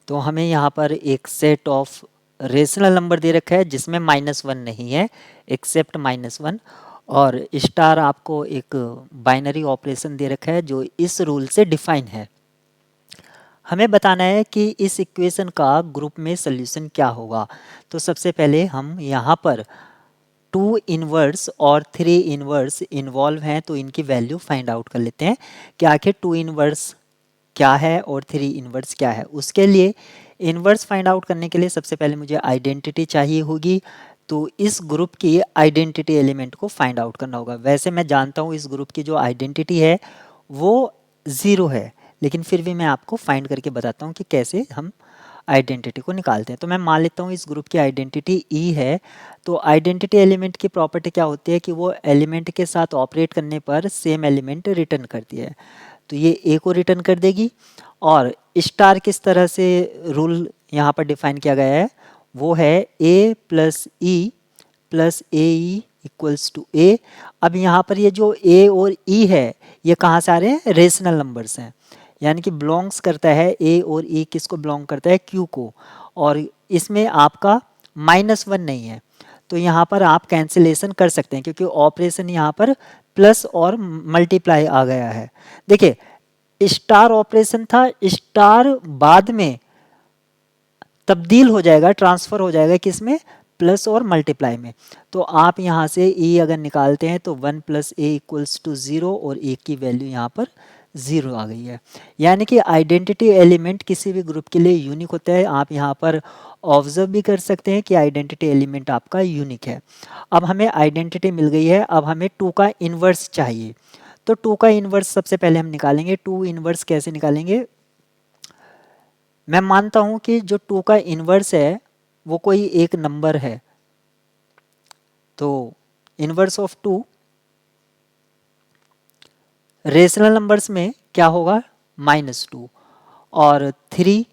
तो हमें यहाँ पर एक सेट ऑफ रेशनल नंबर दे रखा है जिसमें -1 नहीं है एक्सेप्ट -1, और स्टार आपको एक बाइनरी ऑपरेशन दे रखा है जो इस रूल से डिफाइन है। हमें बताना है कि इस इक्वेशन का ग्रुप में सोल्यूशन क्या होगा। तो सबसे पहले हम यहाँ पर 2 इनवर्स और 3 इनवर्स इन्वॉल्व हैं, तो इनकी वैल्यू फाइंड आउट कर लेते हैं कि आखिर 2 इनवर्स क्या है और 3 इनवर्स क्या है। उसके लिए इनवर्स फाइंड आउट करने के लिए सबसे पहले मुझे आइडेंटिटी चाहिए होगी, तो इस ग्रुप की आइडेंटिटी एलिमेंट को फाइंड आउट करना होगा। वैसे मैं जानता हूँ इस ग्रुप की जो आइडेंटिटी है वो 0 है, लेकिन फिर भी मैं आपको फाइंड करके बताता हूँ कि कैसे हम आइडेंटिटी को निकालते हैं। तो मैं मान लेता हूँ इस ग्रुप की आइडेंटिटी ई है। तो आइडेंटिटी एलिमेंट की प्रॉपर्टी क्या होती है कि वो एलिमेंट के साथ ऑपरेट करने पर सेम एलिमेंट रिटर्न करती है। तो ये ए को रिटर्न कर देगी। और स्टार किस तरह से रूल यहाँ पर डिफाइन किया गया है, वो है A plus E plus A E equals to A. अब यहाँ पर ये जो ए और ई है ये कहाँ से आ रहे हैं, रेशनल नंबर्स हैं, यानी कि बिलोंग्स करता है ए और ई किसको बिलोंग करता है, क्यू को। और इसमें आपका -1 नहीं है, तो यहाँ पर आप कैंसिलेशन कर सकते हैं क्योंकि ऑपरेशन यहाँ पर प्लस और मल्टीप्लाई आ गया है। देखिए स्टार ऑपरेशन था, स्टार बाद में तब्दील हो जाएगा, ट्रांसफर हो जाएगा किसमें, प्लस और मल्टीप्लाई में। तो आप यहाँ से e अगर निकालते हैं तो 1 + a इक्वल्स टू 0 और a की वैल्यू यहाँ पर 0 आ गई है। यानी कि आइडेंटिटी एलिमेंट किसी भी ग्रुप के लिए यूनिक होता है। आप यहाँ पर ऑब्जर्व भी कर सकते हैं कि आइडेंटिटी एलिमेंट आपका यूनिक है। अब हमें आइडेंटिटी मिल गई है, अब हमें 2 का इन्वर्स चाहिए। तो 2 का इन्वर्स सबसे पहले हम निकालेंगे। 2 इन्वर्स कैसे निकालेंगे, मैं मानता हूं कि जो 2 का इन्वर्स है वो कोई एक नंबर है। तो इन्वर्स ऑफ 2 रेशनल नंबर्स में क्या होगा, -2। और 3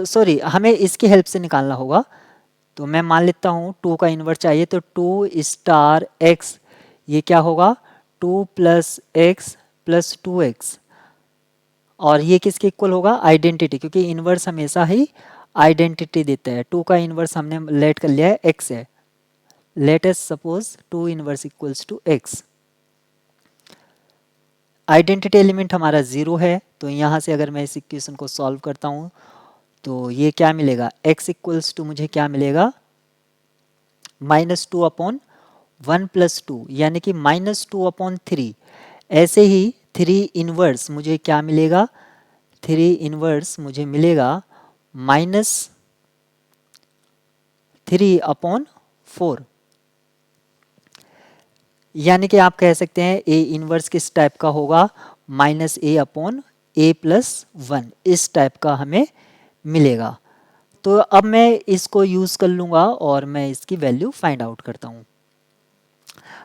सॉरी हमें इसकी हेल्प से निकालना होगा। तो मैं मान लेता हूँ 2 का इन्वर्स चाहिए, तो 2 स्टार x ये क्या होगा, 2 + x + 2x। और ये किसके इक्वल होगा, आइडेंटिटी, क्योंकि इन्वर्स हमेशा ही आइडेंटिटी देता है। 2 का इन्वर्स हमने लेट कर लिया है x है। Let us suppose 2 inverse equals to x। Identity element हमारा 0 है, तो यहाँ से अगर मैं इस इक्वेशन को सॉल्व करता हूँ तो ये क्या मिलेगा, x इक्वल्स टू मुझे क्या मिलेगा, -2/1 + 2 यानी कि -2/3। ऐसे ही 3 इन्वर्स मुझे क्या मिलेगा, 3 इन्वर्स मुझे मिलेगा -3/4। यानी कि आप कह सकते हैं ए इन्वर्स किस टाइप का होगा, -a/a+1 इस टाइप का हमें मिलेगा। तो अब मैं इसको यूज़ कर लूँगा और मैं इसकी वैल्यू फाइंड आउट करता हूँ।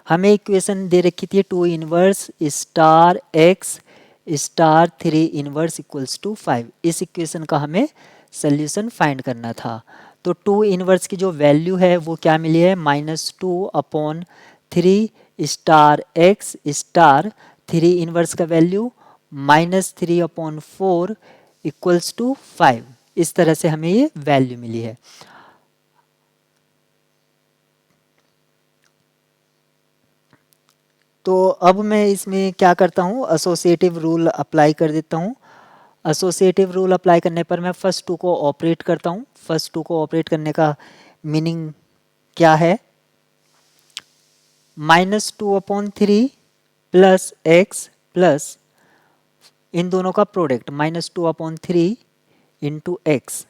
हमें इक्वेशन दे रखी थी 2 inverse star x star 3 inverse equals to 5। इस इक्वेशन का हमें सोल्यूशन फाइंड करना था। तो 2 इन्वर्स की जो वैल्यू है वो क्या मिली है, -2/3 स्टार x स्टार 3 इन्वर्स का वैल्यू -3/4 इक्वल्स टू 5। इस तरह से हमें ये वैल्यू मिली है। तो अब मैं इसमें क्या करता हूँ, एसोसिएटिव रूल अप्लाई कर देता हूँ। एसोसिएटिव रूल अप्लाई करने पर मैं फर्स्ट 2 को ऑपरेट करता हूँ। फर्स्ट 2 को ऑपरेट करने का मीनिंग क्या है, -2/3 + x प्लस इन दोनों का प्रोडक्ट -2/3 इंटू x,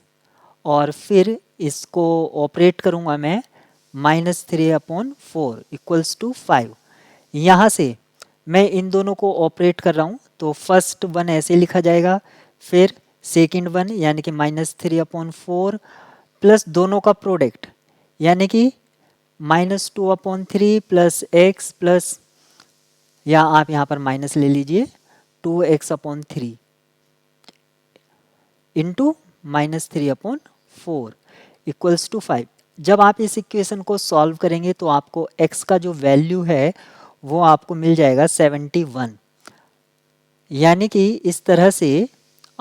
और फिर इसको ऑपरेट करूँगा मैं -3/4 इक्वल्स टू 5। यहाँ से मैं इन दोनों को ऑपरेट कर रहा हूँ, तो फर्स्ट 1 ऐसे लिखा जाएगा, फिर सेकंड 1 यानी कि -3/4 प्लस दोनों का प्रोडक्ट यानी कि -2/3 + x प्लस, या आप यहाँ पर माइनस ले लीजिए, 2x/3 इंटू -3/4 इक्वल्स टू 5। जब आप इस इक्वेशन को सॉल्व करेंगे तो आपको x का जो वैल्यू है वो आपको मिल जाएगा 71। यानी कि इस तरह से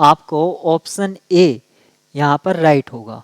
आपको ऑप्शन ए यहाँ पर राइट होगा।